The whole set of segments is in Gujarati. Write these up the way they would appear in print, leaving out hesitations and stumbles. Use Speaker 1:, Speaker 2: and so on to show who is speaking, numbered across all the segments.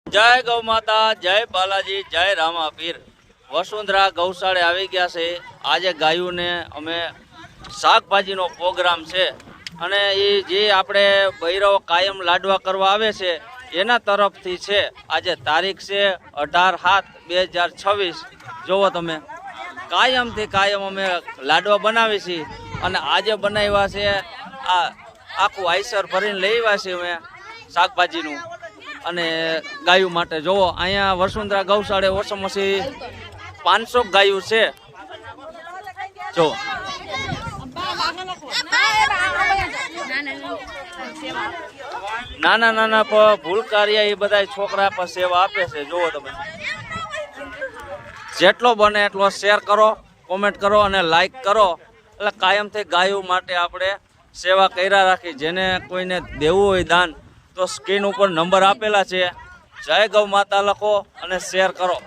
Speaker 1: જય ગૌ માતા, જય બાલાજી, જય રામાપીર। વસુંધરા ગૌશાળે આવી ગયા છે। આજે ગાયોને અમે શાકભાજીનો પ્રોગ્રામ છે અને એ જે આપણે ભૈરવ કાયમ લાડવા કરવા આવે છે એના તરફથી છે। આજે તારીખ છે 18/7/2026। જોવો તમે, કાયમથી કાયમ અમે લાડવા બનાવી છીએ અને આજે બનાવ્યા છે। આ આખું આઈસર ભરીને લઈ આવ્યા છીએ અમે શાકભાજીનું અને ગાયો માટે। જોવો અહીંયા વસુંધરા ગૌશાળે ઓછામાં ઓછી 500 ગાયો છે। જો નાના નાના ભૂલકાર્યા એ બધા છોકરા પર સેવા આપે છે। જોવો તમે, જેટલો બને એટલો શેર કરો, કોમેન્ટ કરો અને લાઈક કરો। એટલે કાયમથી ગાયો માટે આપણે સેવા કર્યા રાખી। જેને કોઈને દેવું હોય દાન તો સ્ક્રીન ઉપર નંબર આપેલા છે। જય ગૌ માતા લખો અને શેર કરો।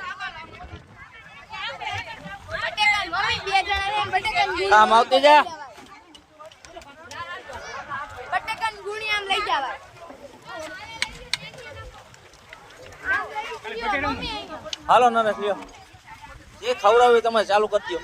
Speaker 1: કામ આવતી જા હાલો નરેશ લ્યો, જે ખવડાવી તમે ચાલુ કરી દો।